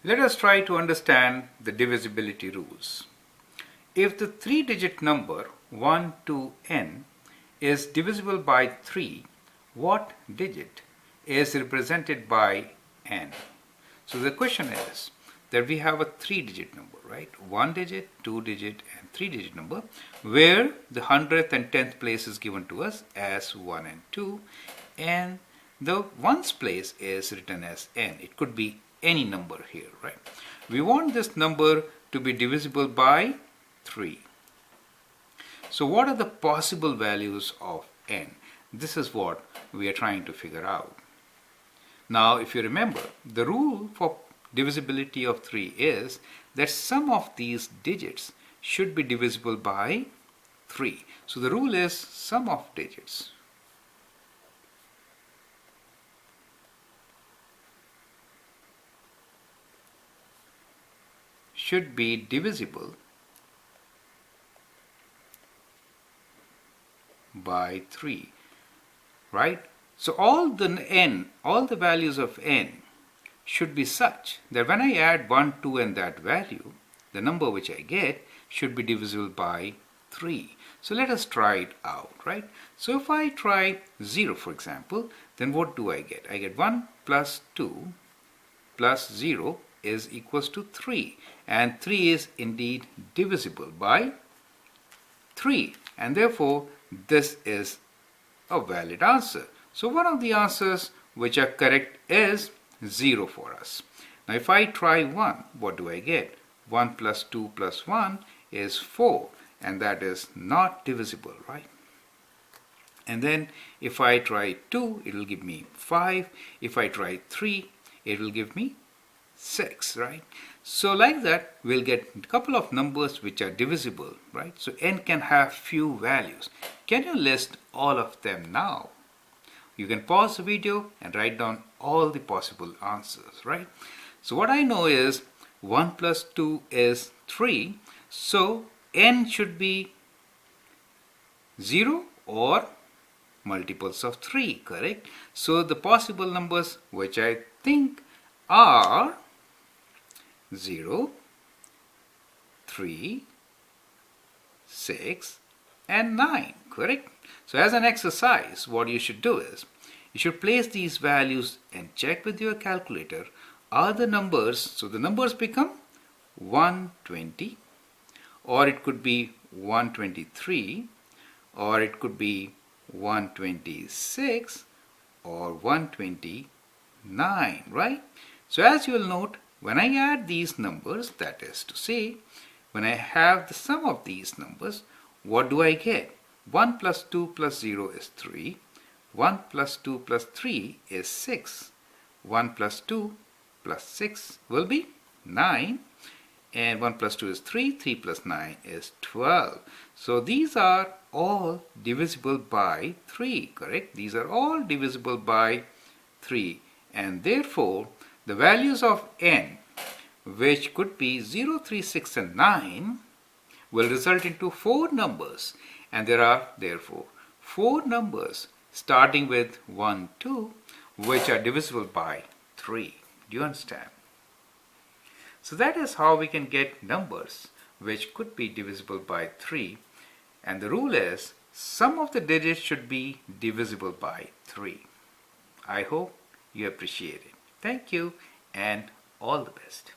Let us try to understand the divisibility rules. If the three-digit number 1 to n is divisible by 3, what digit is represented by n? So the question is that we have a three-digit number, right? 1 digit, 2 digit and 3-digit number where the 100th and 10th place is given to us as 1 and 2 and the ones place is written as n. It could be any number here, right? We want this number to be divisible by 3. So what are the possible values of n? This is what we are trying to figure out. Now if you remember, the rule for divisibility of 3 is that sum of these digits should be divisible by 3. So the rule is sum of digits should be divisible by 3, right? So all the values of n should be such that when I add 1, 2 and that value, the number which I get should be divisible by 3. So let us try it out, right? So if I try 0 for example, then what do I get? I get 1 plus 2 plus 0 is equals to 3, and 3 is indeed divisible by 3, and therefore this is a valid answer. So one of the answers which are correct is 0 for us. Now if I try 1, what do I get? 1 plus 2 plus 1 is 4, and that is not divisible, right? And then if I try 2, it will give me 5. If I try 3, it will give me 6, right? So like that, we'll get a couple of numbers which are divisible, right? So n can have few values. Can you list all of them now? You can pause the video and write down all the possible answers, right? So what I know is 1 plus 2 is 3. So n should be 0 or multiples of 3, correct? So the possible numbers which I think are 0, 3, 6 and 9, correct? So as an exercise, what you should do is you should place these values and check with your calculator are the numbers, so the numbers become 120, or it could be 123, or it could be 126 or 129, right? So as you will note, when I add these numbers, that is to say, when I have the sum of these numbers, what do I get? 1 plus 2 plus 0 is 3. 1 plus 2 plus 3 is 6. 1 plus 2 plus 6 will be 9. And 1 plus 2 is 3. 3 plus 9 is 12. So these are all divisible by 3, correct? These are all divisible by 3. And therefore, the values of n, which could be 0, 3, 6 and 9, will result into 4 numbers. And there are therefore 4 numbers starting with 1, 2, which are divisible by 3. Do you understand? So that is how we can get numbers which could be divisible by 3. And the rule is sum of the digits should be divisible by 3. I hope you appreciate it. Thank you and all the best.